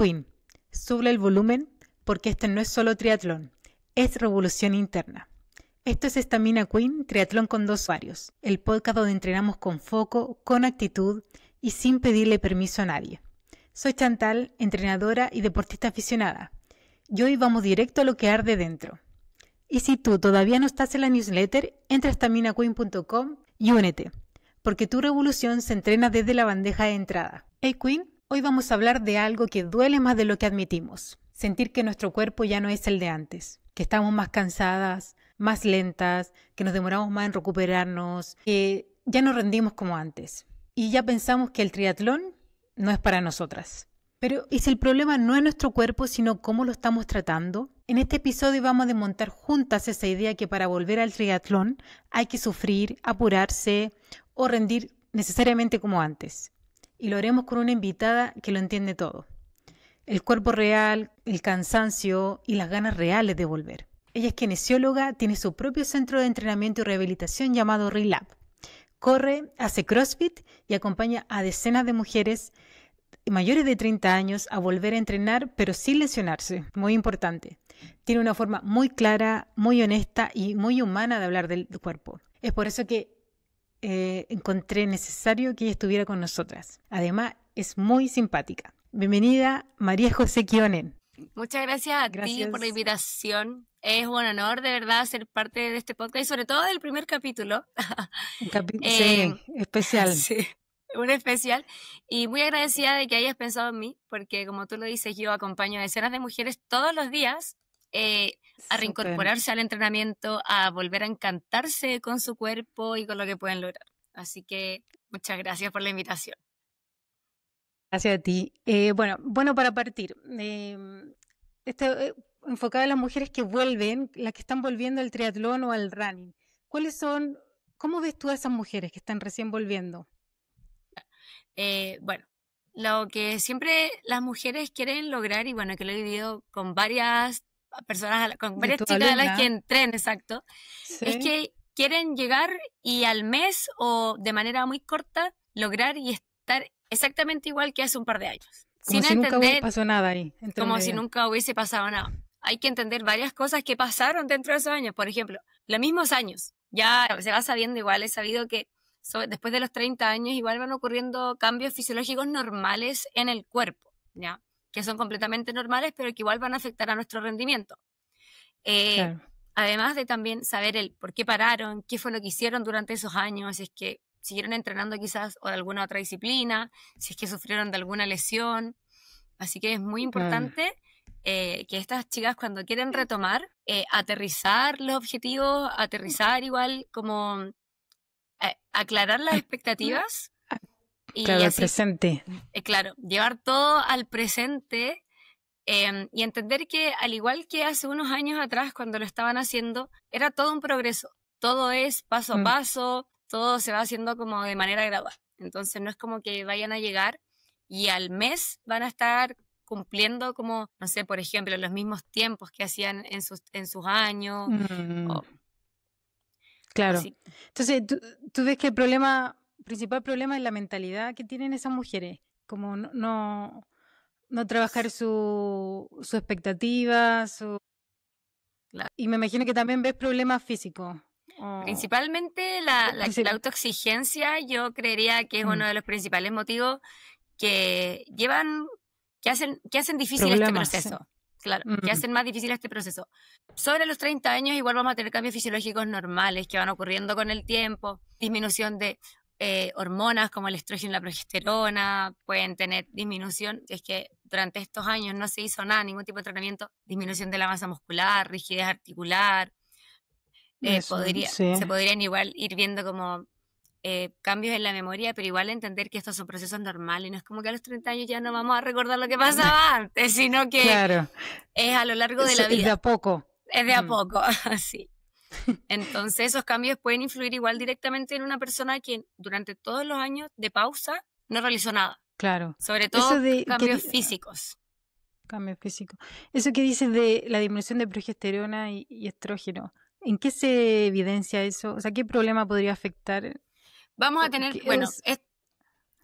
Queen, sube el volumen porque este no es solo triatlón, es revolución interna. Esto es Estamina Queen, triatlón con 2 usuarios, el podcast donde entrenamos con foco, con actitud y sin pedirle permiso a nadie. Soy Chantal, entrenadora y deportista aficionada, y hoy vamos directo a lo que arde dentro. Y si tú todavía no estás en la newsletter, entra a staminaqueen.com y únete, porque tu revolución se entrena desde la bandeja de entrada. Hey Queen, hoy vamos a hablar de algo que duele más de lo que admitimos. Sentir que nuestro cuerpo ya no es el de antes, que estamos más cansadas, más lentas, que nos demoramos más en recuperarnos, que ya no rendimos como antes. Y ya pensamos que el triatlón no es para nosotras. Pero ¿y si el problema no es nuestro cuerpo, sino cómo lo estamos tratando? En este episodio vamos a desmontar juntas esa idea que para volver al triatlón hay que sufrir, apurarse o rendir necesariamente como antes. Y lo haremos con una invitada que lo entiende todo. El cuerpo real, el cansancio y las ganas reales de volver. Ella es kinesióloga, tiene su propio centro de entrenamiento y rehabilitación llamado Relab. Corre, hace CrossFit y acompaña a decenas de mujeres mayores de 30 años a volver a entrenar, pero sin lesionarse. Muy importante. Tiene una forma muy clara, muy honesta y muy humana de hablar del cuerpo. Es por eso que encontré necesario que ella estuviera con nosotras. Además, es muy simpática. Bienvenida, María José Kionen. Muchas gracias a ti por la invitación. Es un honor, de verdad, ser parte de este podcast y sobre todo del primer capítulo. Sí, especial. Sí, un especial. Y muy agradecida de que hayas pensado en mí, porque como tú lo dices, yo acompaño a decenas de mujeres todos los días a reincorporarse al entrenamiento, a volver a encantarse con su cuerpo y con lo que pueden lograr. Así que muchas gracias por la invitación. Gracias a ti. Bueno, para partir, enfocada en las mujeres que vuelven, las que están volviendo al triatlón o al running. ¿Cómo ves tú a esas mujeres que están recién volviendo? Bueno, lo que siempre las mujeres quieren lograr, y bueno, que lo he vivido con varias personas, con varias chicas a las que entreno, exacto, sí, es que quieren llegar y al mes o de manera muy corta lograr y estar exactamente igual que hace un par de años. Como si nunca pasó nada ahí. Como si nunca hubiese pasado nada. Hay que entender varias cosas que pasaron dentro de esos años. Por ejemplo, los mismos años. Ya se va sabiendo igual, he sabido que después de los 30 años igual van ocurriendo cambios fisiológicos normales en el cuerpo, ¿ya? Que son completamente normales, pero que igual van a afectar a nuestro rendimiento. Claro. Además de también saber el por qué pararon, qué fue lo que hicieron durante esos años, si es que siguieron entrenando quizás o de alguna otra disciplina, si es que sufrieron de alguna lesión. Así que es muy importante que estas chicas cuando quieren retomar, aterrizar los objetivos, aterrizar igual como aclarar las expectativas. Y claro, así, al presente. Claro, llevar todo al presente y entender que al igual que hace unos años atrás cuando lo estaban haciendo, era todo un progreso. Todo es paso a paso, todo se va haciendo como de manera gradual. Entonces no es como que vayan a llegar y al mes van a estar cumpliendo como, no sé, por ejemplo, los mismos tiempos que hacían en sus años. Claro. Así. Entonces, ¿tú ves que el principal problema es la mentalidad que tienen esas mujeres? Como no trabajar su expectativa, Claro. Y me imagino que también ves problemas físicos. Principalmente la autoexigencia, yo creería que es uno de los principales motivos que hacen difícil problemas, este proceso. Sí. Claro, que hacen más difícil este proceso. Sobre los 30 años igual vamos a tener cambios fisiológicos normales que van ocurriendo con el tiempo, disminución de hormonas como el estrógeno y la progesterona, pueden tener disminución, si es que durante estos años no se hizo nada, ningún tipo de tratamiento, disminución de la masa muscular, rigidez articular. Se podrían igual ir viendo como cambios en la memoria, pero igual entender que estos son procesos normales, no es como que a los 30 años ya no vamos a recordar lo que pasaba antes, sino que claro, es a lo largo de la vida. Es de a poco. Es de a poco, así. Entonces esos cambios pueden influir igual directamente en una persona que durante todos los años de pausa no realizó nada. Claro. Sobre todo cambios físicos. Cambios físicos. Eso que dices de la disminución de progesterona y estrógeno, ¿en qué se evidencia eso? O sea, ¿qué problema podría afectar? Vamos a tener,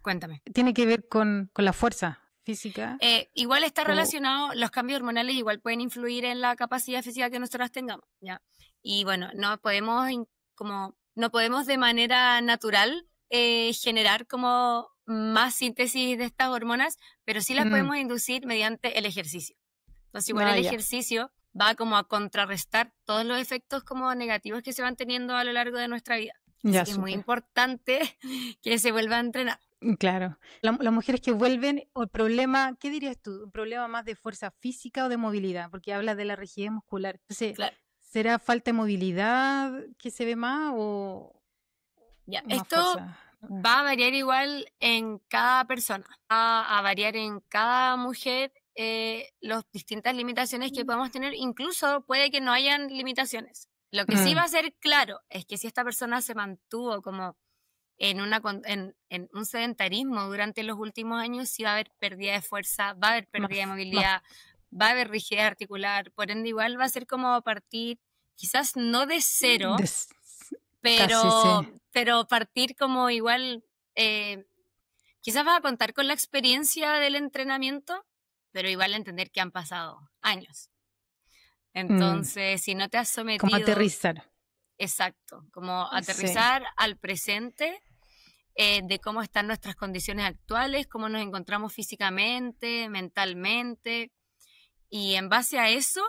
cuéntame. Tiene que ver con la fuerza física. Igual está relacionado, los cambios hormonales igual pueden influir en la capacidad física que nosotras tengamos, ¿ya? Y bueno, no podemos de manera natural generar como más síntesis de estas hormonas, pero sí las podemos inducir mediante el ejercicio. Entonces igual el ejercicio va como a contrarrestar todos los efectos como negativos que se van teniendo a lo largo de nuestra vida. Así que es muy importante que se vuelva a entrenar. Claro. Las mujeres que vuelven, o el problema, ¿qué dirías tú? ¿Un problema más de fuerza física o de movilidad? Porque hablas de la rigidez muscular. Entonces, claro. ¿será falta de movilidad que se ve más o ya, más esto fuerza? Va a variar igual en cada persona, va a variar en cada mujer las distintas limitaciones que podemos tener, incluso puede que no hayan limitaciones. Lo que sí va a ser claro es que si esta persona se mantuvo como en un sedentarismo durante los últimos años, sí va a haber pérdida de fuerza, va a haber pérdida de movilidad, va a haber rigidez articular, por ende igual va a ser como partir, quizás no de cero, pero partir como igual, quizás vas a contar con la experiencia del entrenamiento, pero igual entender que han pasado años. Entonces, si no te has sometido... Como aterrizar. Exacto, como aterrizar al presente de cómo están nuestras condiciones actuales, cómo nos encontramos físicamente, mentalmente, y en base a eso,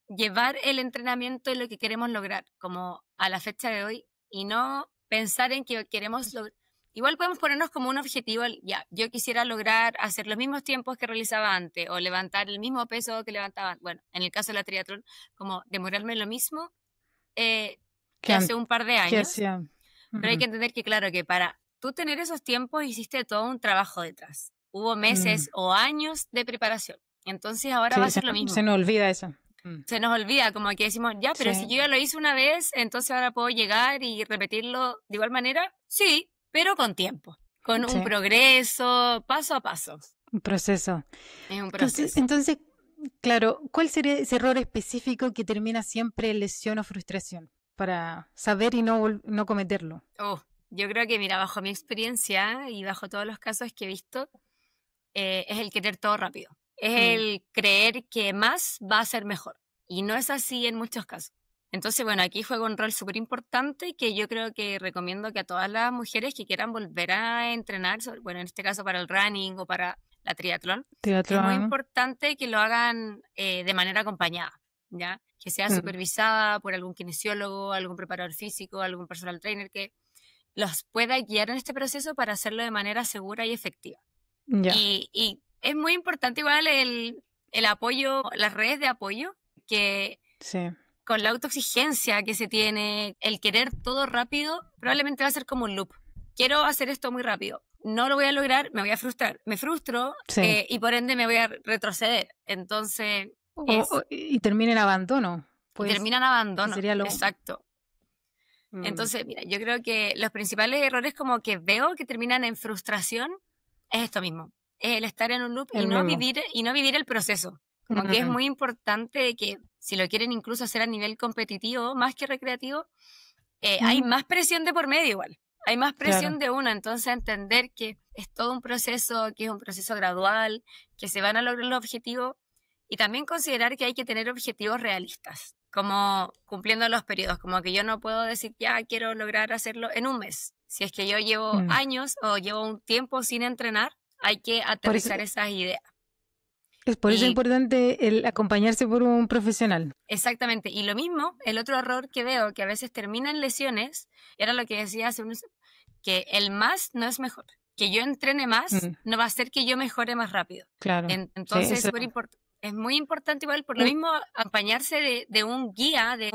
llevar el entrenamiento en lo que queremos lograr, como a la fecha de hoy, y no pensar en que queremos lograr. Igual podemos ponernos como un objetivo, ya, yo quisiera lograr hacer los mismos tiempos que realizaba antes, o levantar el mismo peso que levantaba, bueno, en el caso de la triatlón, como demorarme lo mismo que hace un par de años, pero hay que entender que claro, que para tú tener esos tiempos hiciste todo un trabajo detrás, hubo meses o años de preparación, entonces ahora va a ser lo mismo. Se nos olvida eso. Se nos olvida, como que decimos, ya, pero si yo ya lo hice una vez, entonces ahora puedo llegar y repetirlo de igual manera. Sí, pero con tiempo, con un progreso, paso a paso. Un proceso. Es un proceso. Entonces, claro, ¿cuál sería ese error específico que termina siempre en lesión o frustración? Para saber y no cometerlo. Yo creo que, mira, bajo mi experiencia y bajo todos los casos que he visto, es el querer todo rápido. Es el creer que más va a ser mejor. Y no es así en muchos casos. Entonces, bueno, aquí juega un rol súper importante que yo creo que recomiendo que a todas las mujeres que quieran volver a entrenar, bueno, en este caso para el running o para la triatlón, es muy importante que lo hagan de manera acompañada, ¿ya? Que sea supervisada por algún kinesiólogo, algún preparador físico, algún personal trainer que los pueda guiar en este proceso para hacerlo de manera segura y efectiva. Y es muy importante igual el apoyo, las redes de apoyo, que con la autoexigencia que se tiene, el querer todo rápido, probablemente va a ser como un loop. Quiero hacer esto muy rápido. No lo voy a lograr, me voy a frustrar. Me frustro y por ende me voy a retroceder. Entonces... y termina en abandono. Pues, termina en abandono, sería exacto. Entonces, mira, yo creo que los principales errores como que veo que terminan en frustración es esto mismo. Es el estar en un loop y no vivir el proceso. Como que es muy importante que si lo quieren incluso hacer a nivel competitivo, más que recreativo, hay más presión de por medio igual. Hay más presión de una, entonces entender que es todo un proceso, que es un proceso gradual, que se van a lograr los objetivos y también considerar que hay que tener objetivos realistas, como cumpliendo los periodos, como que yo no puedo decir ya quiero lograr hacerlo en un mes. Si es que yo llevo años o llevo un tiempo sin entrenar, hay que aterrizar esas ideas. Es por eso importante el acompañarse por un profesional. Exactamente. Y lo mismo, el otro error que veo, que a veces termina en lesiones, era lo que decía hace unos, que el más no es mejor. Que yo entrene más no va a hacer que yo mejore más rápido. Claro. Entonces es muy importante igual, por lo mismo, acompañarse de un guía, de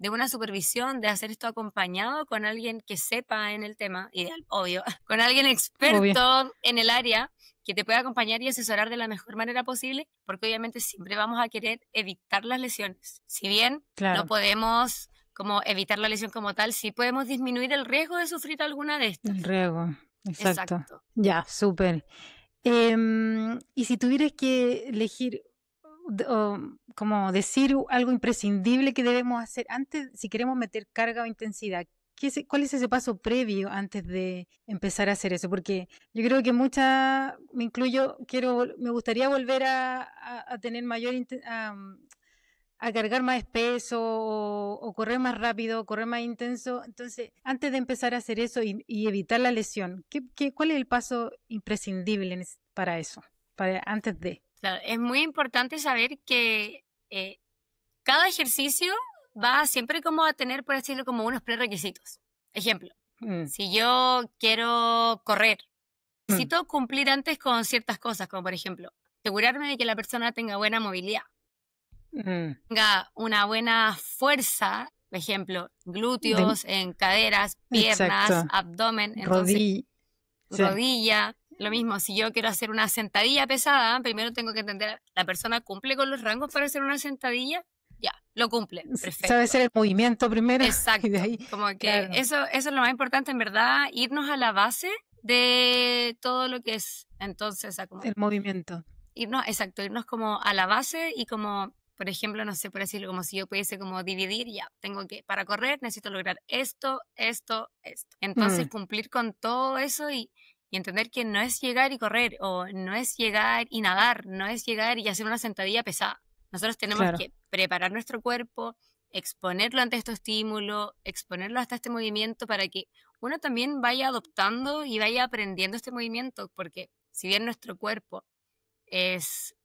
una supervisión, de hacer esto acompañado con alguien que sepa en el tema, ideal, obvio, con alguien experto en el área, que te pueda acompañar y asesorar de la mejor manera posible, porque obviamente siempre vamos a querer evitar las lesiones. Si bien no podemos como evitar la lesión como tal, sí podemos disminuir el riesgo de sufrir alguna de estas. El riesgo, exacto. Ya, súper. Y si tuvieras que elegir, como decir algo imprescindible que debemos hacer antes, si queremos meter carga o intensidad, ¿cuál es ese paso previo antes de empezar a hacer eso? Porque yo creo que muchas, me incluyo, me gustaría volver a tener a cargar más peso o correr más rápido, correr más intenso. Entonces, antes de empezar a hacer eso y evitar la lesión, ¿cuál es el paso imprescindible para eso? Antes de. Claro, es muy importante saber que cada ejercicio va siempre como a tener, por decirlo, como unos prerequisitos. Ejemplo, si yo quiero correr, necesito cumplir antes con ciertas cosas, como por ejemplo, asegurarme de que la persona tenga buena movilidad, tenga una buena fuerza, por ejemplo, glúteos, en caderas, piernas, exacto. abdomen, entonces, rodilla. Lo mismo, si yo quiero hacer una sentadilla pesada, primero tengo que entender, ¿la persona cumple con los rangos para hacer una sentadilla? Ya, lo cumple, perfecto. Sabe hacer el movimiento primero. Exacto, y de ahí, como que claro. Eso es lo más importante, en verdad, irnos a la base de todo lo que es, entonces, como el movimiento. Irnos como a la base y como, por ejemplo, no sé, por decirlo, como si yo pudiese como dividir, ya, para correr necesito lograr esto. Entonces, cumplir con todo eso y entender que no es llegar y correr, o no es llegar y nadar, no es llegar y hacer una sentadilla pesada. Nosotros tenemos que preparar nuestro cuerpo, exponerlo ante este estímulo, exponerlo hasta este movimiento para que uno también vaya adoptando y vaya aprendiendo este movimiento, porque si bien nuestro cuerpo es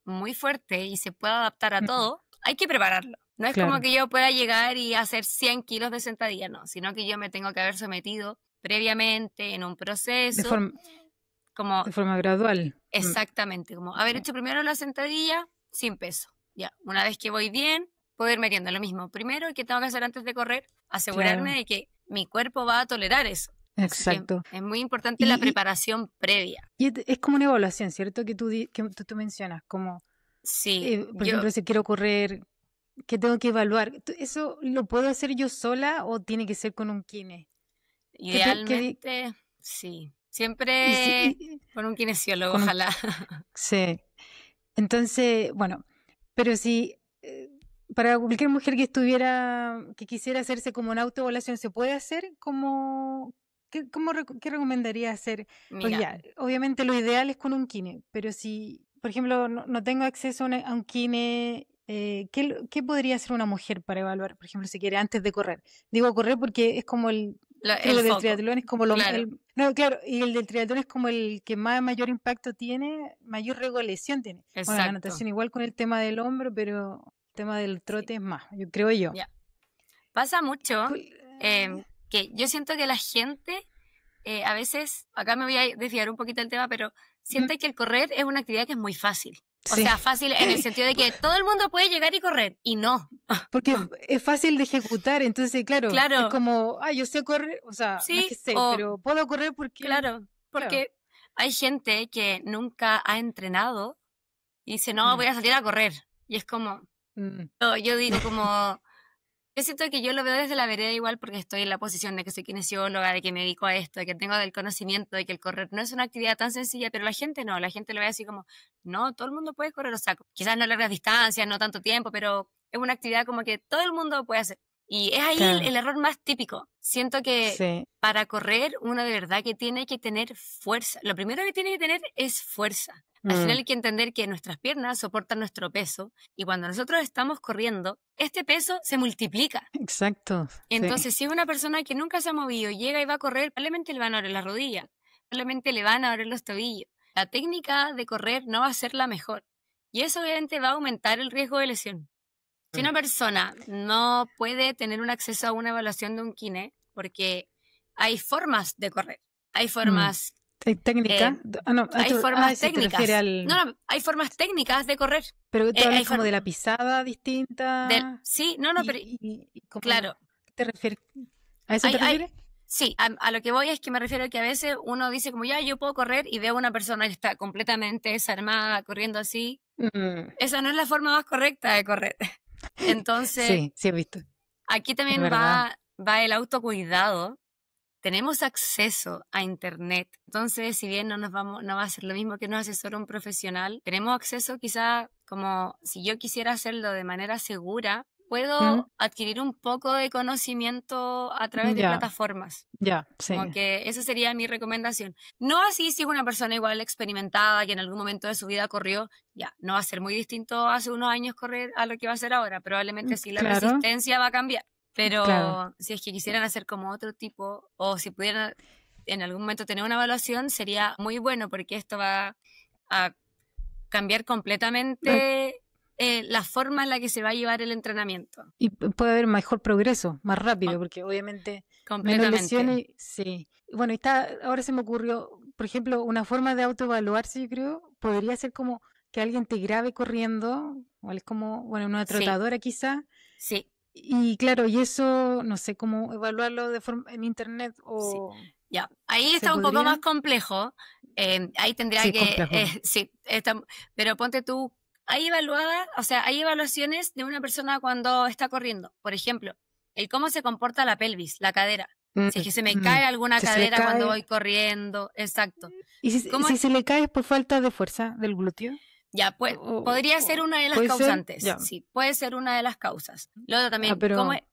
muy fuerte y se puede adaptar a todo, hay que prepararlo. No es como que yo pueda llegar y hacer 100 kilos de sentadilla, no, sino que yo me tengo que haber sometido previamente en un proceso. De forma gradual. Exactamente, como haber hecho primero la sentadilla sin peso. Ya, una vez que voy bien, puedo ir metiendo lo mismo. Primero, ¿qué tengo que hacer antes de correr? Asegurarme de que mi cuerpo va a tolerar eso. Exacto. Es muy importante la preparación previa. Y es como una evaluación, ¿cierto? Que tú mencionas, como, sí, por ejemplo, si quiero correr, ¿qué tengo que evaluar? ¿Eso lo puedo hacer yo sola o tiene que ser con un kine? Idealmente, sí. Siempre con un kinesiólogo, ojalá. Sí. Entonces, bueno, pero si para cualquier mujer que quisiera hacerse como una autoevaluación, ¿se puede hacer como... ¿Qué recomendaría hacer? Pues ya, obviamente lo ideal es con un kine, pero si, por ejemplo, no tengo acceso a un kine, ¿qué podría hacer una mujer para evaluar, por ejemplo, si quiere antes de correr? Digo correr porque es como el del triatlón es como y el del triatlón es como el que mayor impacto tiene, mayor riesgo de lesión tiene. Exacto. Bueno, la natación igual con el tema del hombro, pero el tema del trote es más, creo yo. Pasa mucho que yo siento que la gente a veces, acá me voy a desviar un poquito del tema, pero siente que el correr es una actividad que es muy fácil. O sea, fácil en el sentido de que todo el mundo puede llegar y correr, y no. Porque es fácil de ejecutar, entonces, claro. Es como, yo sé correr, o sea, no es que sé, pero puedo correr porque... Claro, porque hay gente que nunca ha entrenado y dice, no, voy a salir a correr. Y es como, yo digo como... Yo siento que yo lo veo desde la vereda igual porque estoy en la posición de que soy kinesióloga, de que me dedico a esto, de que tengo el conocimiento de que el correr no es una actividad tan sencilla, pero la gente no, la gente lo ve así como, no, todo el mundo puede correr, o sea, quizás no largas distancias, no tanto tiempo, pero es una actividad como que todo el mundo puede hacer. Y es ahí el error más típico. Siento que para correr uno de verdad que tiene que tener fuerza. Lo primero que tiene que tener es fuerza. Al final hay que entender que nuestras piernas soportan nuestro peso y cuando nosotros estamos corriendo, este peso se multiplica. Exacto. Entonces, si es una persona que nunca se ha movido, llega y va a correr, probablemente le van a doler las rodillas, probablemente le van a doler los tobillos. La técnica de correr no va a ser la mejor y eso obviamente va a aumentar el riesgo de lesión. Si una persona no puede tener un acceso a una evaluación de un kine, porque hay formas de correr, hay formas... ¿Hay técnica? hay formas técnicas. No, hay formas técnicas de correr. Pero tú hablas como de la pisada distinta. Sí, pero... claro. ¿Te refieres? ¿A eso te refieres? Sí, a lo que voy es que me refiero a que a veces uno dice como, yo puedo correr y veo a una persona que está completamente desarmada, corriendo así. Esa no es la forma más correcta de correr. Entonces, sí he visto. Aquí también va el autocuidado. Tenemos acceso a internet, entonces si bien no va a ser lo mismo que nos asesora un profesional, tenemos acceso quizá como si yo quisiera hacerlo de manera segura, puedo adquirir un poco de conocimiento a través de plataformas. Sí. Como que esa sería mi recomendación. No así si es una persona igual experimentada que en algún momento de su vida corrió, no va a ser muy distinto hace unos años correr a lo que va a ser ahora. Probablemente sí la resistencia va a cambiar. Pero si es que quisieran hacer como otro tipo, o si pudieran en algún momento tener una evaluación, sería muy bueno, porque esto va a cambiar completamente la forma en la que se va a llevar el entrenamiento. Y puede haber mejor progreso, más rápido, porque obviamente menos lesiones. Sí. Bueno, ahora se me ocurrió, por ejemplo, una forma de autoevaluarse, yo creo, podría ser como que alguien te grabe corriendo, o es como, bueno, una trotadora quizá. Sí. Y claro, y eso, no sé cómo evaluarlo en internet o... Sí. Ahí está un poco más complejo. Ahí tendría pero ponte tú, hay evaluaciones de una persona cuando está corriendo. Por ejemplo, el cómo se comporta la pelvis, la cadera. Si es que se me cae alguna cadera cuando voy corriendo. Exacto. ¿Y si se le cae por falta de fuerza del glúteo? Podría ser una de las causantes. Sí, puede ser una de las causas. Luego también,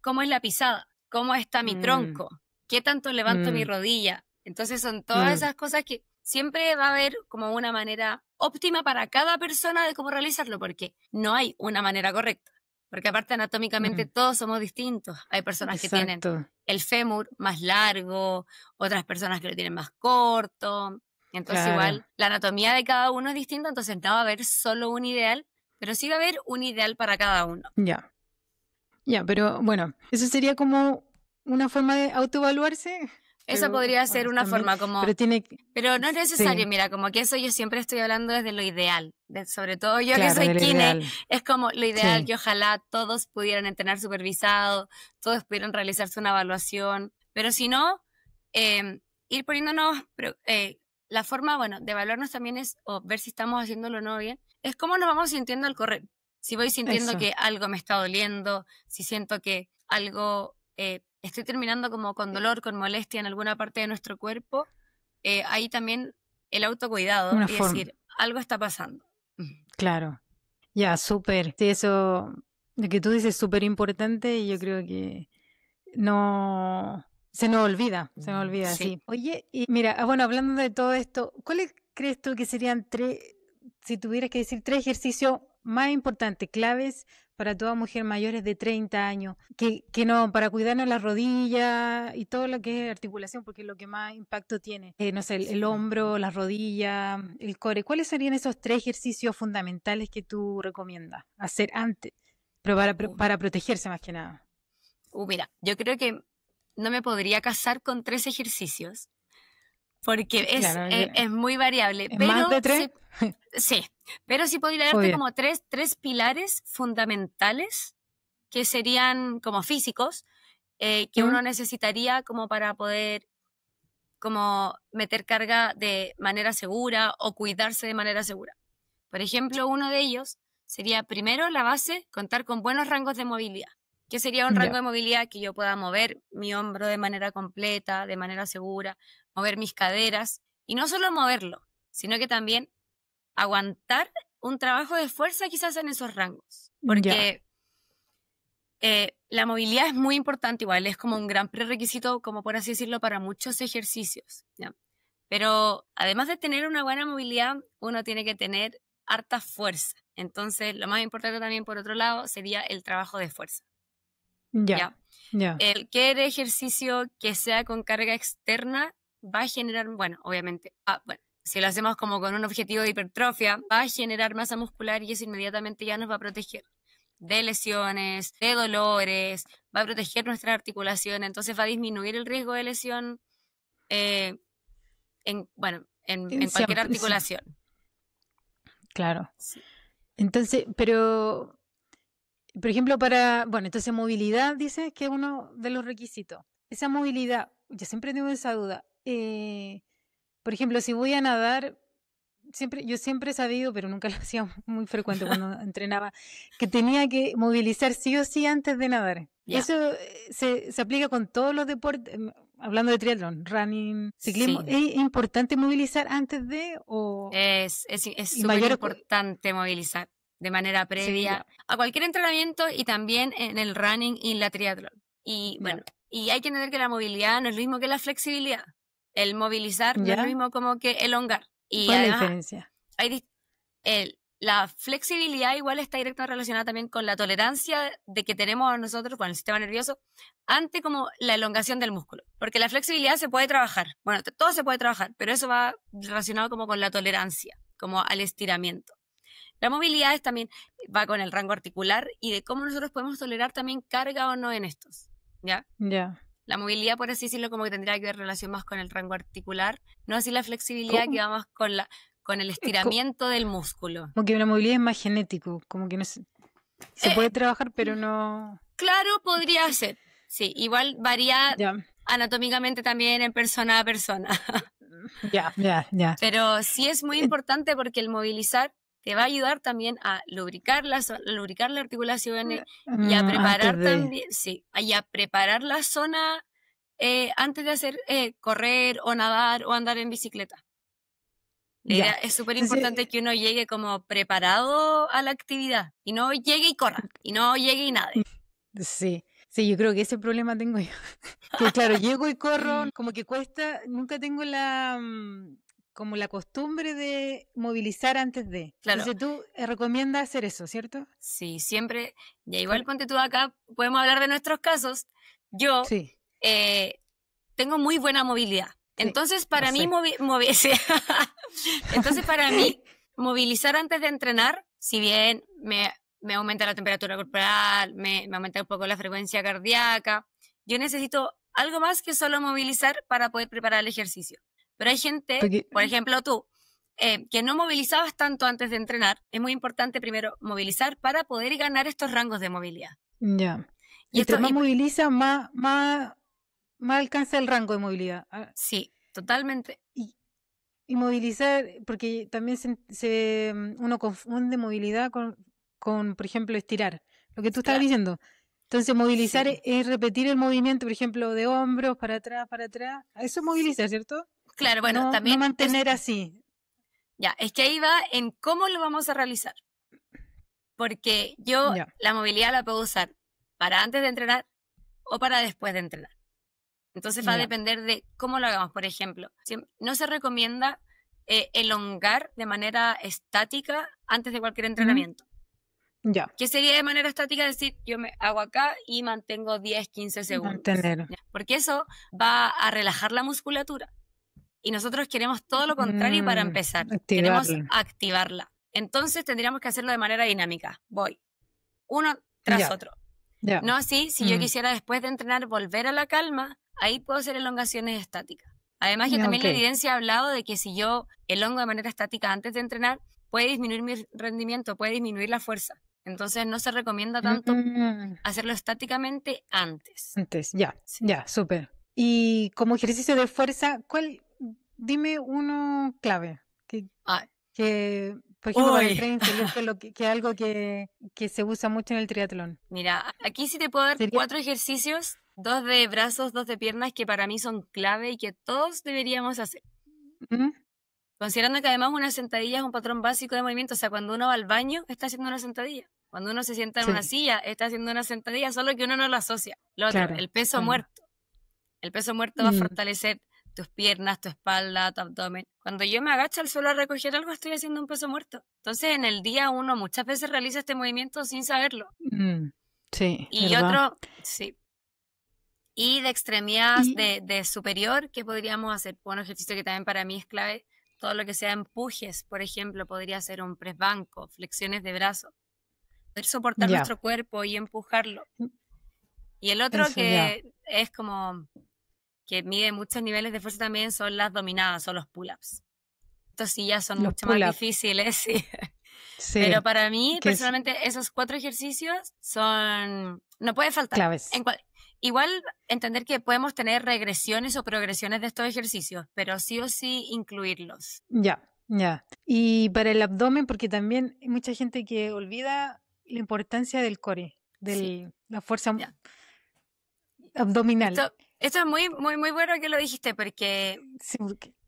¿cómo es la pisada? ¿Cómo está mi tronco? ¿Qué tanto levanto mi rodilla? Entonces son todas esas cosas que siempre va a haber como una manera óptima para cada persona de cómo realizarlo, porque no hay una manera correcta. Porque aparte anatómicamente todos somos distintos. Hay personas que tienen el fémur más largo, otras personas que lo tienen más corto. Entonces igual la anatomía de cada uno es distinta, entonces no va a haber solo un ideal, pero sí va a haber un ideal para cada uno. Pero bueno, eso sería como una forma de autoevaluarse. Esa podría ser una forma como... Pero no es necesario, mira, como que eso yo siempre estoy hablando desde lo ideal. Sobre todo yo que soy kine, es como lo ideal que ojalá todos pudieran entrenar supervisado, todos pudieran realizarse una evaluación. Pero si no, ir poniéndonos... la forma, de evaluarnos también es, o ver si estamos haciéndolo o no bien, es cómo nos vamos sintiendo al correr. Si voy sintiendo que algo me está doliendo, si siento que algo... estoy terminando como con dolor, con molestia en alguna parte de nuestro cuerpo, ahí también el autocuidado y decir, algo está pasando. Claro. Súper. Sí, eso, lo que tú dices es súper importante y yo creo que no... Se nos olvida, sí. Oye, y mira, bueno, hablando de todo esto, ¿cuáles crees tú que serían si tuvieras que decir 3 ejercicios más importantes, claves para todas mujeres mayores de 30 años, que no, para cuidarnos las rodillas y todo lo que es articulación, porque es lo que más impacto tiene, no sé, el hombro, las rodillas, el core? ¿Cuáles serían esos 3 ejercicios fundamentales que tú recomiendas hacer antes, pero para protegerse más que nada? Mira, yo creo que no me podría casar con 3 ejercicios, porque es muy variable. ¿Es pero más de 3? Sí, pero sí podría darte como tres pilares fundamentales que serían como físicos, que uno necesitaría como para poder como meter carga de manera segura o cuidarse de manera segura. Por ejemplo, uno de ellos sería primero la base, contar con buenos rangos de movilidad. ¿Qué sería un rango de movilidad? Que yo pueda mover mi hombro de manera completa, de manera segura, mover mis caderas, y no solo moverlo, sino que también aguantar un trabajo de fuerza quizás en esos rangos. Porque la movilidad es muy importante igual, es como un gran prerequisito, como por así decirlo, para muchos ejercicios, ¿ya? Pero además de tener una buena movilidad, uno tiene que tener harta fuerza. Entonces, lo más importante también, por otro lado, sería el trabajo de fuerza. Cualquier ejercicio que sea con carga externa va a generar, obviamente, si lo hacemos como con un objetivo de hipertrofia, va a generar masa muscular y eso inmediatamente ya nos va a proteger de lesiones, de dolores, va a proteger nuestra articulación, entonces va a disminuir el riesgo de lesión en cualquier articulación. Sí. Claro. Sí. Entonces, pero... Por ejemplo, entonces movilidad, dices que es uno de los requisitos. Esa movilidad, yo siempre tengo esa duda. Por ejemplo, si voy a nadar, yo siempre he sabido, pero nunca lo hacía muy frecuente cuando entrenaba, que tenía que movilizar sí o sí antes de nadar. Eso se aplica con todos los deportes, hablando de triatlón, running, ciclismo. Sí. ¿Es importante movilizar antes de? Es súper importante movilizar. de manera previa a cualquier entrenamiento y también en el running y en la triatlón. Y bueno, y hay que entender que la movilidad no es lo mismo que la flexibilidad. El movilizar no es lo mismo como que elongar. Y ¿cuál es la además, diferencia? La flexibilidad igual está directamente relacionada también con la tolerancia de que tenemos nosotros con el sistema nervioso ante como la elongación del músculo. Porque la flexibilidad se puede trabajar, bueno, todo se puede trabajar, pero eso va relacionado como con la tolerancia, como al estiramiento. La movilidad también va con el rango articular y de cómo nosotros podemos tolerar también carga o no en estos, ¿ya? La movilidad, por así decirlo, como que tendría que ver relación más con el rango articular, no así la flexibilidad que va más con el estiramiento del músculo. Como que la movilidad es más genético, como que no se puede trabajar, pero no... Claro, podría ser. Sí, igual varía anatómicamente también en persona a persona. Ya. Pero sí es muy importante porque el movilizar te va a ayudar también a lubricar las articulaciones y a preparar también, y a preparar la zona antes de hacer correr o nadar o andar en bicicleta. Es súper importante que uno llegue como preparado a la actividad y no llegue y corra, y no llegue y nade. Sí, yo creo que ese problema tengo yo. Que claro, llego y corro, como que cuesta, nunca tengo como la costumbre de movilizar antes de. Claro. Entonces tú recomiendas hacer eso, ¿cierto? Sí, siempre. Ya igual ponte tú acá, podemos hablar de nuestros casos. Yo tengo muy buena movilidad. Entonces, para mí, Entonces, para mí, movilizar antes de entrenar, si bien me aumenta la temperatura corporal, me aumenta un poco la frecuencia cardíaca, yo necesito algo más que solo movilizar para poder preparar el ejercicio. Pero hay gente, por ejemplo tú, que no movilizabas tanto antes de entrenar. Es muy importante primero movilizar para poder ganar estos rangos de movilidad. Ya. Y esto más moviliza, más alcanza el rango de movilidad. Sí, totalmente. Y movilizar, porque también uno confunde movilidad con, por ejemplo, estirar. Lo que tú estabas diciendo. Entonces, movilizar es repetir el movimiento, por ejemplo, de hombros para atrás. Eso es movilizar, ¿cierto? Claro, bueno, también... No mantener así. Ya, es que ahí va en cómo lo vamos a realizar. Porque yo la movilidad la puedo usar para antes de entrenar o para después de entrenar. Entonces va a depender de cómo lo hagamos. Por ejemplo, no se recomienda elongar de manera estática antes de cualquier entrenamiento. ¿Qué sería de manera estática? Decir, yo me hago acá y mantengo 10, 15 segundos. Porque eso va a relajar la musculatura. Y nosotros queremos todo lo contrario para empezar. Queremos activarla. Entonces tendríamos que hacerlo de manera dinámica. Voy uno tras otro. No así, si yo quisiera después de entrenar volver a la calma, ahí puedo hacer elongaciones estáticas. Además, que también la evidencia ha hablado de que si yo elongo de manera estática antes de entrenar, puede disminuir mi rendimiento, puede disminuir la fuerza. Entonces no se recomienda tanto hacerlo estáticamente antes. Ya, súper. Y como ejercicio de fuerza, dime uno clave. Que por ejemplo, para el tren inferior, que es algo que se usa mucho en el triatlón. Mira, aquí sí te puedo dar 4 ejercicios, 2 de brazos, 2 de piernas, que para mí son clave y que todos deberíamos hacer. Considerando que además una sentadilla es un patrón básico de movimiento, o sea, cuando uno va al baño, está haciendo una sentadilla. Cuando uno se sienta en una silla, está haciendo una sentadilla, solo que uno no lo asocia. Lo otro, el peso muerto. El peso muerto va a fortalecer tus piernas, tu espalda, tu abdomen. Cuando yo me agacho al suelo a recoger algo, estoy haciendo un peso muerto. Entonces, en el día uno muchas veces realiza este movimiento sin saberlo. Y ¿verdad? Y de extremidades de superior, ¿qué podríamos hacer? Un ejercicio que también para mí es clave, todo lo que sea empujes, por ejemplo, podría ser un press banco, flexiones de brazos. Poder soportar nuestro cuerpo y empujarlo. Y el otro es como... que mide muchos niveles de fuerza también son las dominadas o los pull-ups. Estos sí ya son mucho más difíciles, Pero para mí, personalmente, esos 4 ejercicios no puede faltar. Claves. Igual entender que podemos tener regresiones o progresiones de estos ejercicios, pero sí o sí incluirlos. Ya. Y para el abdomen, porque también hay mucha gente que olvida la importancia del core, la fuerza abdominal. Esto es muy, muy, muy bueno que lo dijiste, porque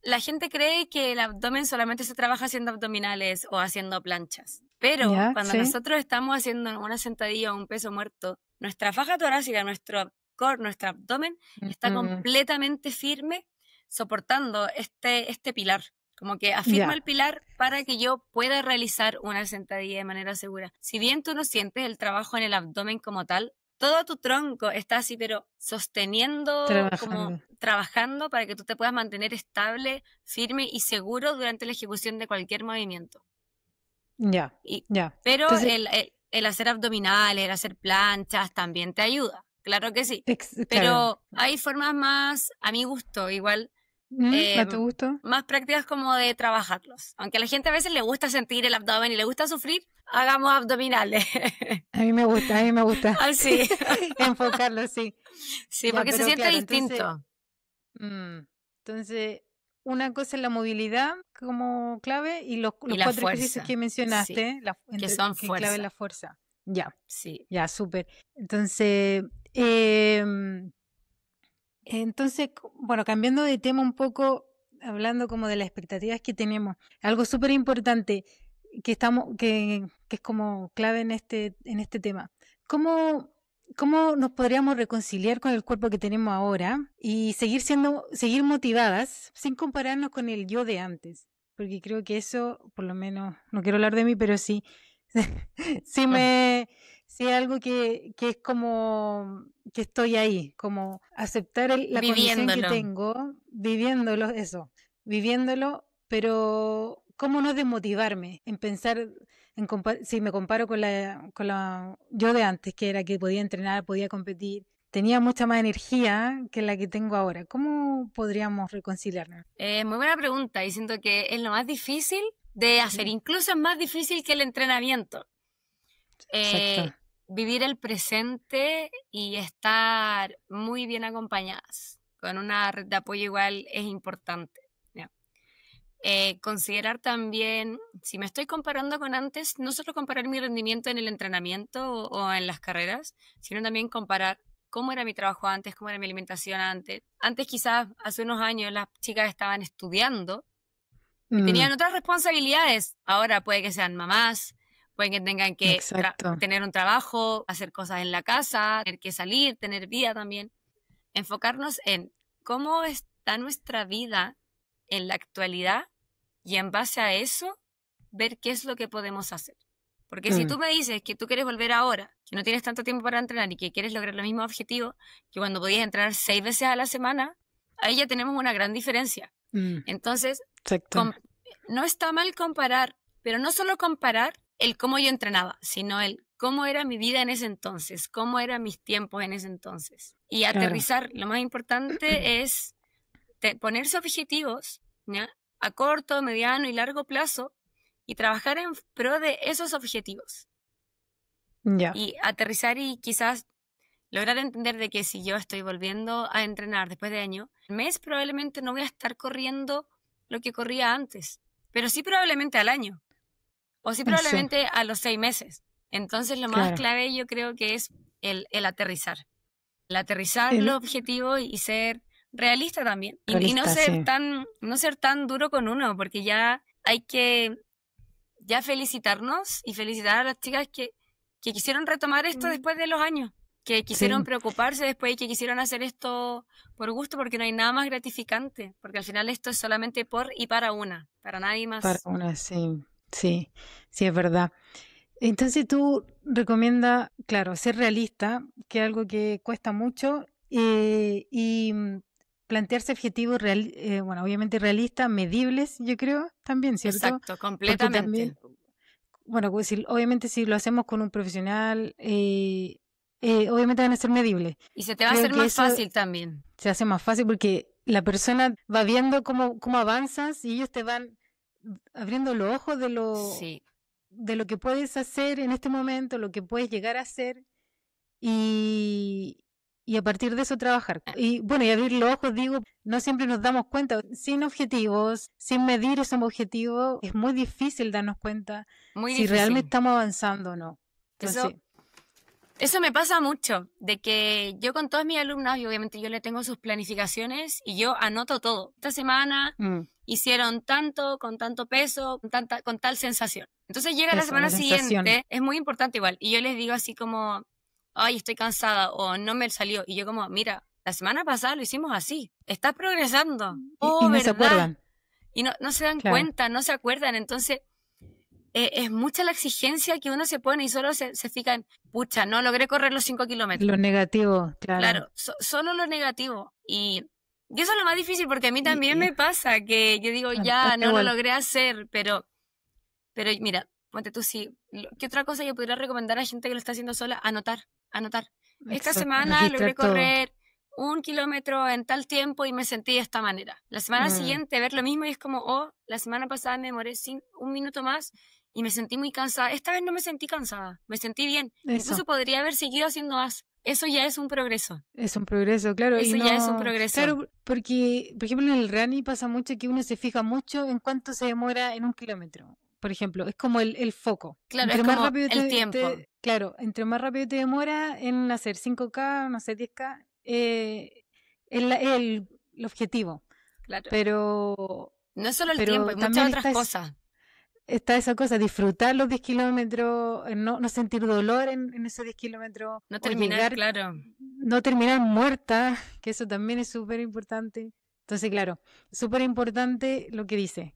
la gente cree que el abdomen solamente se trabaja haciendo abdominales o haciendo planchas. Pero Ya, cuando sí. nosotros estamos haciendo una sentadilla o un peso muerto, nuestra faja torácica, nuestro core, nuestro abdomen está Mm, completamente firme, soportando este pilar. Como que afirma ya, el pilar para que yo pueda realizar una sentadilla de manera segura. Si bien tú no sientes el trabajo en el abdomen como tal, todo tu tronco está así, pero sosteniendo, como trabajando. trabajando para que tú te puedas mantener estable, firme y seguro durante la ejecución de cualquier movimiento. Ya, Y, ya. pero Entonces, el hacer abdominales, el hacer planchas también te ayuda, claro que sí. claro. Pero hay formas más, a mi gusto, igual, ¿A tu gusto? más prácticas como de trabajarlos. Aunque a la gente a veces le gusta sentir el abdomen y le gusta sufrir, hagamos abdominales. A mí me gusta Así. enfocarlo, sí. Sí, Ya, porque se pero siente claro, entonces, distinto. mm, entonces, una cosa es la movilidad como clave y Y los la 4 ejercicios fuerza, que sí, mencionaste, que son que clave fuerza, la fuerza. Ya, sí. ya, súper. Entonces, em, bueno, cambiando de tema un poco, hablando como de las expectativas que tenemos, algo súper importante que es como clave en este tema. ¿Cómo, cómo nos podríamos reconciliar con el cuerpo que tenemos ahora y seguir motivadas sin compararnos con el yo de antes? Porque creo que eso, por lo menos, no quiero hablar de mí, pero sí, sí sí es algo que es como que estoy ahí, como aceptar la condición que Viviéndolo. tengo, viviéndolo, pero cómo no desmotivarme en pensar, si me comparo con la yo de antes, que era que podía entrenar, podía competir, tenía mucha más energía que la que tengo ahora. ¿Cómo podríamos reconciliarnos? Muy buena pregunta y siento que es lo más difícil de hacer, incluso es más difícil que el entrenamiento. Exacto. Vivir el presente y estar muy bien acompañadas con una red de apoyo igual es importante. ¿Ya? Considerar también, si me estoy comparando con antes, no solo comparar mi rendimiento en el entrenamiento o en las carreras, sino también comparar cómo era mi trabajo antes, cómo era mi alimentación antes. Antes quizás, hace unos años, las chicas estaban estudiando y Mm, tenían otras responsabilidades. Ahora puede que sean mamás, pueden que tengan que exacto. tener un trabajo, hacer cosas en la casa, tener que salir, tener vida también. Enfocarnos en cómo está nuestra vida en la actualidad y en base a eso ver qué es lo que podemos hacer. Porque si Mm, tú me dices que tú quieres volver ahora, que no tienes tanto tiempo para entrenar y que quieres lograr los mismos objetivos que cuando podías entrenar 6 veces a la semana, ahí ya tenemos una gran diferencia. mm, Entonces, exacto. no está mal comparar, pero no solo comparar el cómo yo entrenaba, sino el cómo era mi vida en ese entonces, cómo eran mis tiempos en ese entonces. Y Claro. aterrizar, lo más importante es ponerse objetivos, ¿ya? A corto, mediano y largo plazo y trabajar en pro de esos objetivos. Ya. Y aterrizar y quizás lograr entender de que si yo estoy volviendo a entrenar después de año, al mes probablemente no voy a estar corriendo lo que corría antes, pero sí probablemente al año, o sí Sí, probablemente a los 6 meses. Entonces lo más claro. clave yo creo que es el aterrizar. El aterrizar El los objetivos y ser realista también. Y realista, sí. no ser tan duro con uno, porque ya hay que ya felicitarnos y felicitar a las chicas que quisieron retomar esto después de los años, que quisieron Sí, preocuparse después y que quisieron hacer esto por gusto, porque no hay nada más gratificante, porque al final esto es solamente por y para nadie para más. una, sí, sí, sí, es verdad. Entonces tú recomiendas, claro, ser realista, que es algo que cuesta mucho, plantearse objetivos bueno, obviamente realistas, medibles, yo creo, también, ¿cierto? Exacto, Porque completamente. también, bueno, pues obviamente si lo hacemos con un profesional, obviamente van a ser medibles. Y se te va a Creo hacer que más eso fácil también. se hace más fácil porque la persona va viendo cómo avanzas y ellos te van abriendo los ojos Sí. de lo que puedes hacer en este momento, lo que puedes llegar a hacer y, y a partir de eso trabajar. Y bueno, y abrir los ojos, digo, no siempre nos damos cuenta, sin objetivos, sin medir esos objetivos, es muy difícil darnos cuenta Muy si realmente difícil. estamos avanzando o no. Eso, Entonces, eso me pasa mucho, de que yo con todas mis alumnas, y obviamente yo le tengo sus planificaciones y yo anoto todo. Esta semana mm, hicieron tanto, con tanto peso, con tal sensación. Entonces llega la Eso, semana la sensación. siguiente, es muy importante igual, y yo les digo así como, ay, estoy cansada, o no me salió, y yo como, mira, la semana pasada lo hicimos así, estás progresando, Y no se ¿verdad? acuerdan. Y no se dan Claro. cuenta, no se acuerdan, entonces es mucha la exigencia que uno se pone y solo se fijan, pucha, no logré correr los 5 kilómetros. Lo negativo, claro. Claro, solo lo negativo. Y eso es lo más difícil porque a mí también me pasa que yo digo, ya, no lo logré hacer, pero mira, ponte tú sí. ¿Qué otra cosa yo podría recomendar a gente que lo está haciendo sola? Anotar. Esta semana logré correr 1 kilómetro en tal tiempo y me sentí de esta manera. La semana siguiente ver lo mismo y es como, oh, la semana pasada me demoré 1 minuto más y me sentí muy cansada. Esta vez no me sentí cansada, me sentí bien. Incluso podría haber seguido haciendo más. Eso ya es un progreso. Es un progreso, claro. Eso ya es un progreso. Claro, porque, por ejemplo, en el running pasa mucho que uno se fija mucho en cuánto se demora en 1 kilómetro. Por ejemplo, es como el foco. Claro, es como el tiempo. Claro, entre más rápido te demora en hacer 5K, no sé, 10K, el objetivo. Claro. Pero no es solo el tiempo, hay muchas otras cosas. Está esa cosa, disfrutar los 10 kilómetros, no sentir dolor en esos 10 kilómetros. No terminar, claro. No terminar muerta, que eso también es súper importante. Entonces, claro, súper importante lo que dice.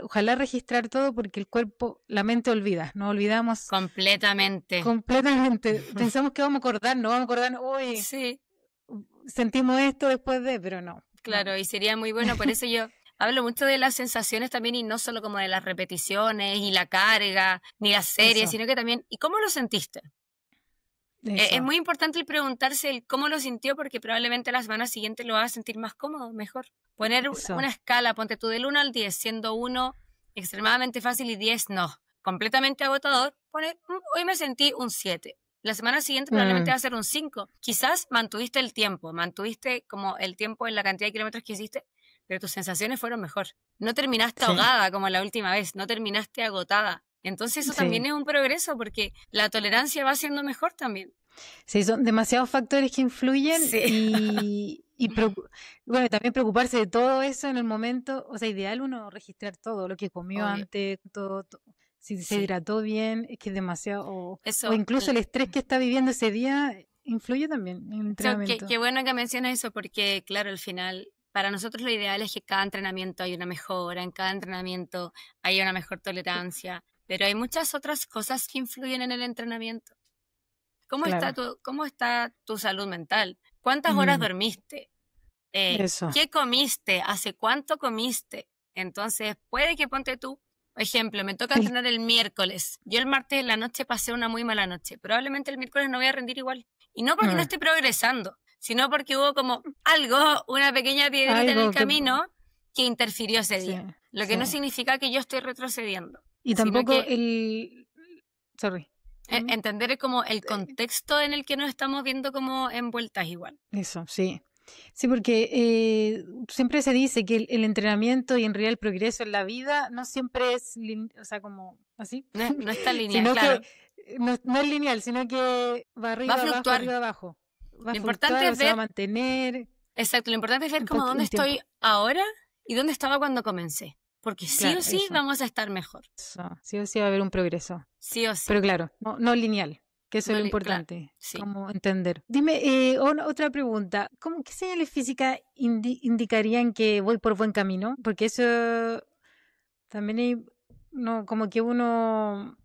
Ojalá registrar todo porque el cuerpo, la mente olvida, nos olvidamos. Completamente. Pensamos que vamos a acordar, uy, sí. Sentimos esto después de, pero no. Claro, y sería muy bueno, por eso yo hablo mucho de las sensaciones también y no solo como de las repeticiones y la carga, ni las series, sino que también, ¿y cómo lo sentiste? Es muy importante el preguntarse el cómo lo sintió porque probablemente la semana siguiente lo va a sentir más cómodo, mejor. Poner una escala, ponte tú del 1 al 10, siendo 1 extremadamente fácil y 10 no. Completamente agotador, poner, hoy me sentí un 7. La semana siguiente probablemente va a ser un 5. Quizás mantuviste el tiempo, mantuviste como el tiempo en la cantidad de kilómetros que hiciste, pero tus sensaciones fueron mejor. No terminaste ahogada como la última vez, no terminaste agotada. Entonces eso también es un progreso porque la tolerancia va siendo mejor también. Sí, son demasiados factores que influyen bueno, también preocuparse de todo eso en el momento. O sea, ideal uno registrar todo, lo que comió antes, todo, si se hidrató bien, es que es demasiado. O incluso el estrés que está viviendo ese día influye también en el entrenamiento. Qué bueno que mencionas eso porque, claro, al final para nosotros lo ideal es que cada entrenamiento haya una mejora, en cada entrenamiento haya una mejor tolerancia, pero hay muchas otras cosas que influyen en el entrenamiento. ¿Cómo está tu salud mental? ¿Cuántas horas dormiste? ¿Qué comiste? ¿Hace cuánto comiste? Entonces, puede que ponte tú, por ejemplo, me toca entrenar el miércoles. Yo el martes en la noche pasé una muy mala noche. Probablemente el miércoles no voy a rendir igual. Y no porque no esté progresando, sino porque hubo como una pequeña piedrita en el camino que interfirió ese día. Lo que no significa que yo estoy retrocediendo. Y tampoco entender como el contexto en el que nos estamos viendo como envueltas igual. Eso, sí. Sí, porque siempre se dice que el entrenamiento y en realidad el progreso en la vida no siempre es, como así. No es tan lineal, claro. No es lineal, sino que va arriba, abajo, arriba, abajo. Lo importante es ver, se va a mantener. Exacto, lo importante es ver como dónde estoy ahora y dónde estaba cuando comencé. Porque sí o sí vamos a estar mejor. Sí o sí va a haber un progreso. Sí o sí. Pero claro, no lineal, que eso es lo importante, como entender. Dime, otra pregunta. ¿Qué señales físicas indicarían que voy por buen camino? Porque eso también como que uno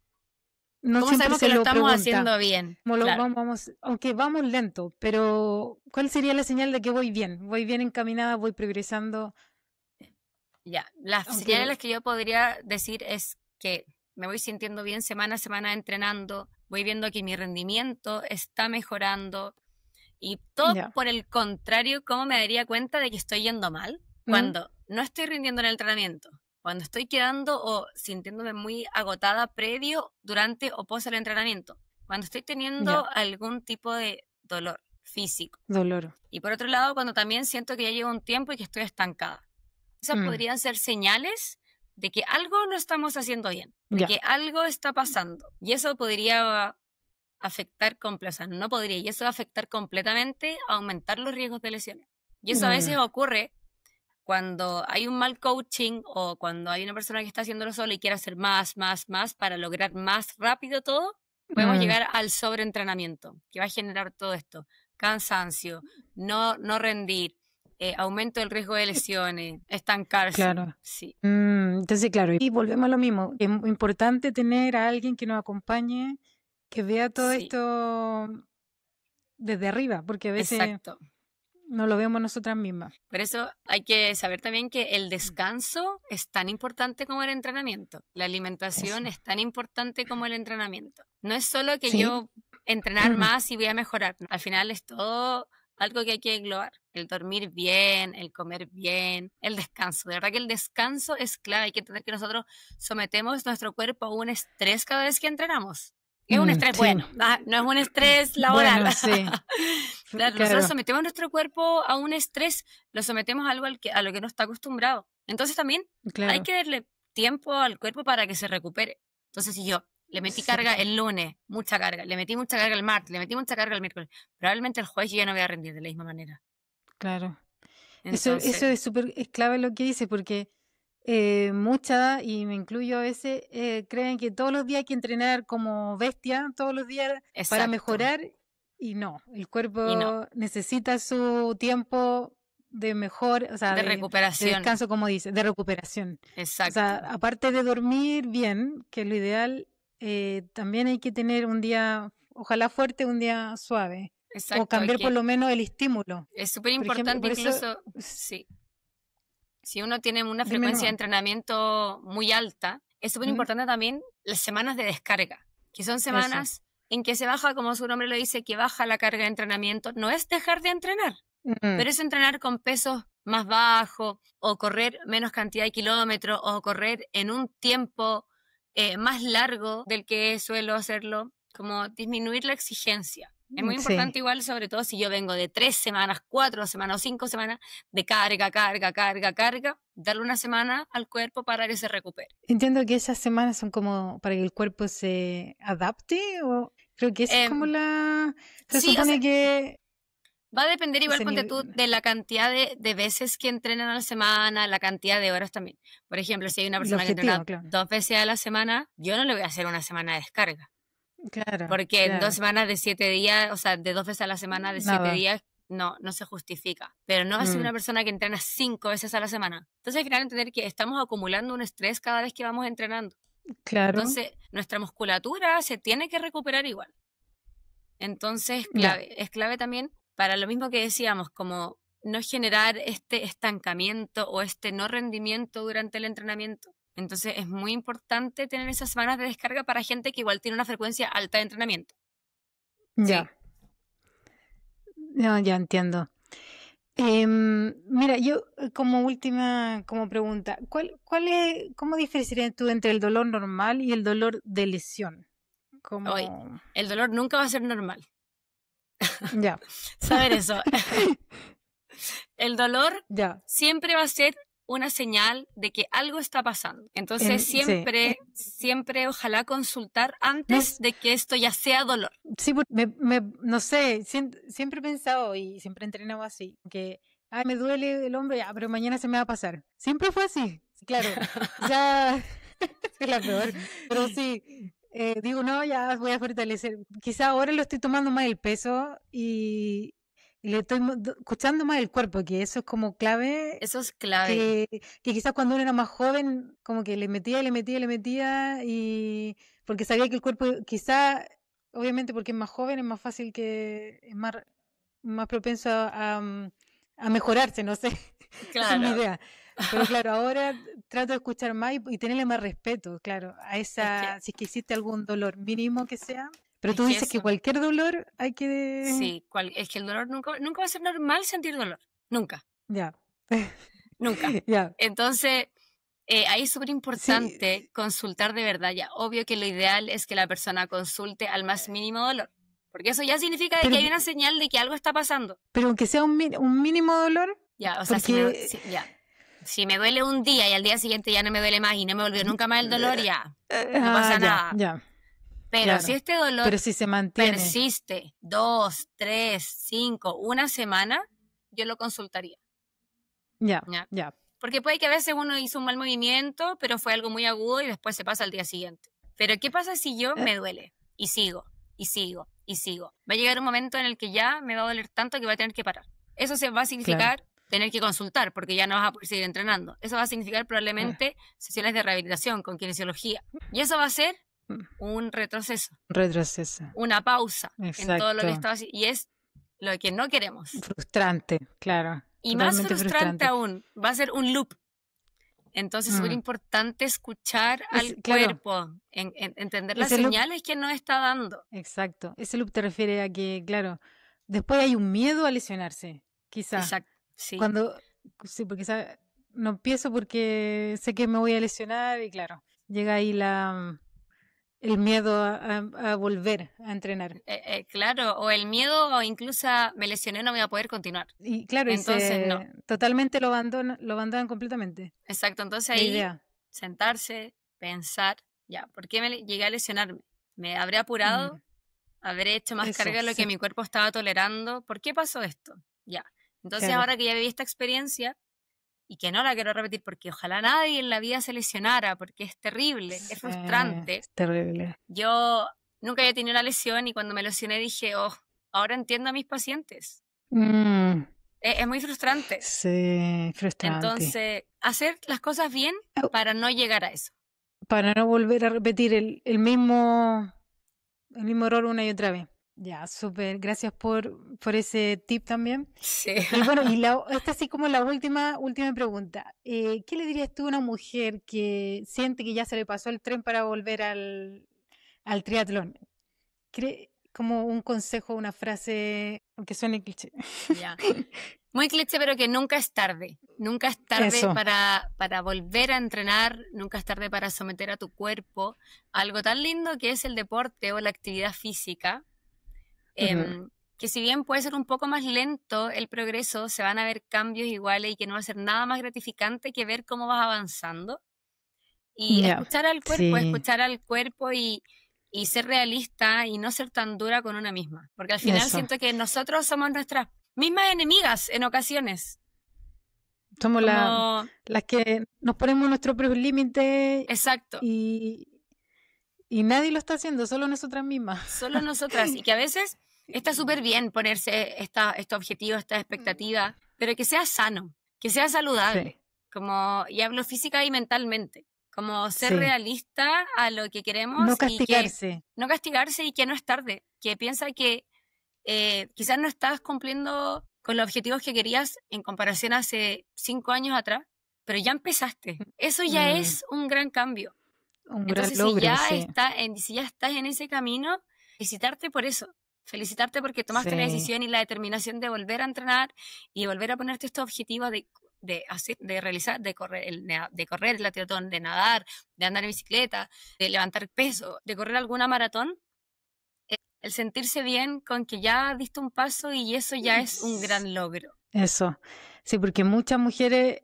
no ¿Cómo siempre sabemos que lo estamos haciendo bien? Aunque vamos lento, pero ¿cuál sería la señal de que voy bien? Voy bien encaminada, voy progresando. Ya, las señales que yo podría decir es que me voy sintiendo bien semana a semana entrenando, voy viendo que mi rendimiento está mejorando y todo por el contrario, ¿cómo me daría cuenta de que estoy yendo mal? Cuando no estoy rindiendo en el entrenamiento, cuando estoy quedando o sintiéndome muy agotada previo, durante o post el entrenamiento, cuando estoy teniendo algún tipo de dolor físico. Y por otro lado, cuando también siento que ya llevo un tiempo y que estoy estancada. Esas podrían ser señales de que algo no estamos haciendo bien, de que algo está pasando. Y eso podría afectar y eso va a afectar completamente, aumentar los riesgos de lesiones. Y eso a veces ocurre cuando hay un mal coaching o cuando hay una persona que está haciéndolo solo y quiere hacer más para lograr más rápido todo, podemos llegar al sobreentrenamiento, que va a generar todo esto. Cansancio, no rendir, aumento del riesgo de lesiones, estancarse. Claro. Sí. Entonces, claro, y volvemos a lo mismo. Es importante tener a alguien que nos acompañe, que vea todo esto desde arriba, porque a veces Exacto. no lo vemos nosotras mismas. Por eso hay que saber también que el descanso es tan importante como el entrenamiento. La alimentación es tan importante como el entrenamiento. No es solo que yo entrenar más y voy a mejorar. Al final es todo algo que hay que englobar. El dormir bien, el comer bien, el descanso. De verdad que el descanso es clave. Hay que entender que nosotros sometemos nuestro cuerpo a un estrés cada vez que entrenamos. Es un estrés bueno, no es un estrés laboral. Bueno, sí. Claro, nosotros sometemos nuestro cuerpo a un estrés, lo sometemos a algo a lo que no está acostumbrado. Entonces también hay que darle tiempo al cuerpo para que se recupere. Entonces si yo le metí carga el lunes, mucha carga, le metí mucha carga el martes, le metí mucha carga el miércoles, probablemente el jueves yo ya no voy a rendir de la misma manera. Claro. Entonces, eso es clave lo que dice, porque muchas, y me incluyo a veces, creen que todos los días hay que entrenar como bestia, todos los días para mejorar, y no, el cuerpo necesita su tiempo de mejor, o sea, de recuperación, de descanso, como dice, de recuperación. Exacto. O sea, aparte de dormir bien, que es lo ideal, también hay que tener un día, ojalá fuerte, un día suave. Exacto, o cambiar por lo menos el estímulo. Es súper importante incluso, sí. Si uno tiene una frecuencia de entrenamiento muy alta, es súper importante también las semanas de descarga, que son semanas en que se baja, como su nombre lo dice, que baja la carga de entrenamiento. No es dejar de entrenar, pero es entrenar con pesos más bajos, o correr menos cantidad de kilómetros, o correr en un tiempo más largo del que suelo hacerlo, como disminuir la exigencia. Es muy importante igual, sobre todo si yo vengo de 3 semanas, 4 semanas o 5 semanas de carga, darle una semana al cuerpo para que se recupere. Entiendo que esas semanas son como para que el cuerpo se adapte, o creo que es como la... Se supone que... Va a depender igual, ponte tú, de la cantidad de veces que entrenan a la semana, la cantidad de horas también. Por ejemplo, si hay una persona que entrena 2 veces a la semana, yo no le voy a hacer una semana de descarga. Claro. Porque en 2 semanas de 7 días, o sea, de 2 veces a la semana de 7 días, no se justifica. Pero no va a ser una persona que entrena 5 veces a la semana. Entonces, al final, entender que estamos acumulando un estrés cada vez que vamos entrenando. Claro. Entonces, nuestra musculatura se tiene que recuperar igual. Entonces, es clave también para lo mismo que decíamos, como no generar este estancamiento o este no rendimiento durante el entrenamiento. Entonces es muy importante tener esas semanas de descarga para gente que igual tiene una frecuencia alta de entrenamiento. Ya. No, ya entiendo. Mira, yo como última pregunta, ¿cómo diferenciarías tú entre el dolor normal y el dolor de lesión? El dolor nunca va a ser normal. Ya. Saber eso. El dolor siempre va a ser una señal de que algo está pasando. Entonces siempre ojalá consultar antes de que esto ya sea dolor. Sí, no sé, siempre he pensado y siempre he entrenado así, que me duele el hombro, ya, pero mañana se me va a pasar. Siempre fue así, claro. Ya es la peor, pero sí, digo, no, ya voy a fortalecer. Quizá ahora lo estoy tomando más el peso y le estoy escuchando más el cuerpo, que eso es como clave. Eso es clave. Que quizás cuando uno era más joven, como que le metía, y porque sabía que el cuerpo, quizá, obviamente porque es más joven, es más fácil, que es más propenso a mejorarse, no sé. Claro. Esa es mi idea. Pero claro, ahora trato de escuchar más y tenerle más respeto, claro, a esa, si es que existe algún dolor mínimo que sea. Pero tú dices que cualquier dolor hay que... Sí, es que el dolor nunca va a ser normal sentir dolor. Nunca. Ya. Nunca. Ya. Entonces, ahí es súper importante consultar de verdad. Ya, obvio que lo ideal es que la persona consulte al más mínimo dolor. Porque eso ya significa que hay una señal de que algo está pasando. Pero aunque sea un mínimo dolor... Ya, o sea, si me duele un día y al día siguiente ya no me duele más y no me volvió nunca más el dolor, ya. No pasa nada. Ya. Pero si este dolor si se mantiene, persiste 2, 3, 5, una semana, yo lo consultaría. Ya, ¿ya? ya. Porque puede que a veces uno hizo un mal movimiento, pero fue algo muy agudo y después se pasa al día siguiente. Pero ¿qué pasa si yo me duele? Y sigo, y sigo, y sigo. Va a llegar un momento en el que ya me va a doler tanto que voy a tener que parar. Eso se va a significar tener que consultar, porque ya no vas a poder seguir entrenando. Eso va a significar probablemente sesiones de rehabilitación con kinesiología. Y eso va a ser un retroceso. Una pausa en todo lo que estaba haciendo. Y es lo que no queremos. Frustrante, claro. Y más frustrante aún, va a ser un loop. Entonces es súper importante escuchar al cuerpo, entender las señales que nos está dando. Exacto. Ese loop te refiere a que, claro, después hay un miedo a lesionarse, quizás. Exacto, sí. Sí, porque no empiezo porque sé que me voy a lesionar y claro, llega ahí el miedo a volver a entrenar. Claro, o el miedo o incluso me lesioné, no voy a poder continuar. Y claro, entonces no. Totalmente lo abandonan completamente. Exacto, entonces ahí sentarse, pensar, ya, ¿por qué llegué a lesionarme? ¿Me habré apurado? ¿Habré hecho más carga de lo que mi cuerpo estaba tolerando? ¿Por qué pasó esto? Ya, entonces ahora que ya viví esta experiencia, y que no la quiero repetir porque ojalá nadie en la vida se lesionara, porque es terrible, es frustrante. Es terrible. Yo nunca había tenido una lesión y cuando me lesioné dije, ahora entiendo a mis pacientes. Es muy frustrante. Sí, frustrante. Entonces, hacer las cosas bien para no llegar a eso. Para no volver a repetir el mismo error una y otra vez. Ya, súper. Gracias por ese tip también. Sí. Y bueno, esta así como la última pregunta. ¿Qué le dirías tú a una mujer que siente que ya se le pasó el tren para volver al triatlón? Como un consejo, una frase, aunque suene cliché. Ya. Muy cliché, pero que nunca es tarde. Nunca es tarde para volver a entrenar, nunca es tarde para someter a tu cuerpo a algo tan lindo que es el deporte o la actividad física. Que si bien puede ser un poco más lento el progreso, se van a ver cambios iguales y que no va a ser nada más gratificante que ver cómo vas avanzando. Y escuchar al cuerpo y ser realista y no ser tan dura con una misma. Porque al final siento que nosotros somos nuestras mismas enemigas en ocasiones. Somos las que nos ponemos nuestro propio límite. Exacto. Y nadie lo está haciendo, solo nosotras mismas. Solo nosotras. Y que a veces está súper bien ponerse estos objetivos, estas expectativas, pero que sea sano, que sea saludable. Sí. Y hablo física y mentalmente. Como ser realista a lo que queremos. No castigarse. No castigarse y que no es tarde. Que piensa que quizás no estás cumpliendo con los objetivos que querías en comparación a hace 5 años atrás, pero ya empezaste. Eso ya es un gran cambio. Entonces, gran logro, si ya estás en ese camino, felicitarte por eso. Felicitarte porque tomaste la decisión y la determinación de volver a entrenar y de volver a ponerte estos objetivos de correr el triatlón, de nadar, de andar en bicicleta, de levantar peso, de correr alguna maratón. El sentirse bien con que ya diste un paso y eso ya es un gran logro. Eso, sí, porque muchas mujeres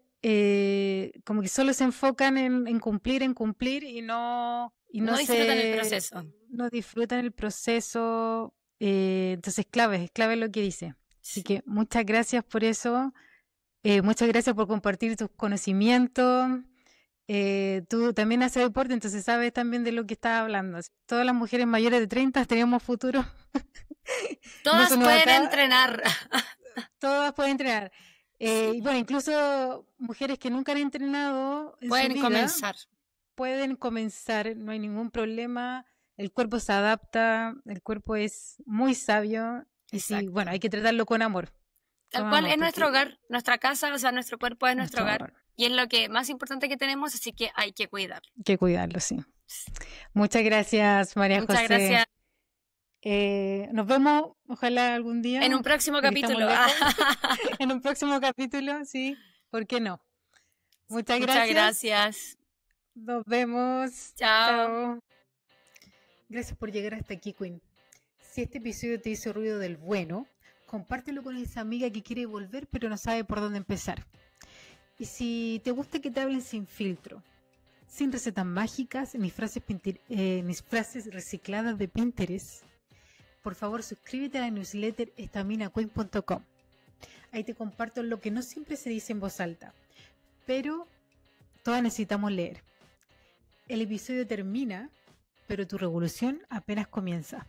como que solo se enfocan en cumplir y no disfrutan el proceso. No disfrutan el proceso, entonces es clave lo que dice. Así que muchas gracias por eso, muchas gracias por compartir tus conocimientos. Tú también haces deporte, entonces sabes también de lo que estás hablando. Todas las mujeres mayores de 30 tenemos futuro. Todas pueden entrenar. Todas pueden entrenar. Y bueno, incluso mujeres que nunca han entrenado pueden comenzar, no hay ningún problema. El cuerpo se adapta, el cuerpo es muy sabio. Y sí, bueno, hay que tratarlo con amor. Tal cual, es nuestro hogar, nuestra casa, o sea, nuestro cuerpo es nuestro hogar. Y es lo que más importante que tenemos, así que hay que cuidarlo. Hay que cuidarlo, sí. Muchas gracias, María José. Muchas gracias. Nos vemos, ojalá algún día. En un próximo capítulo. En un próximo capítulo, sí. ¿Por qué no? Muchas gracias. Nos vemos. Chao. Gracias por llegar hasta aquí, Queen. Si este episodio te hizo ruido del bueno, compártelo con esa amiga que quiere volver pero no sabe por dónde empezar. Y si te gusta que te hablen sin filtro, sin recetas mágicas, ni frases recicladas de Pinterest, por favor suscríbete a la newsletter estaminaqueen.com. Ahí te comparto lo que no siempre se dice en voz alta, pero todas necesitamos leer. El episodio termina, pero tu revolución apenas comienza.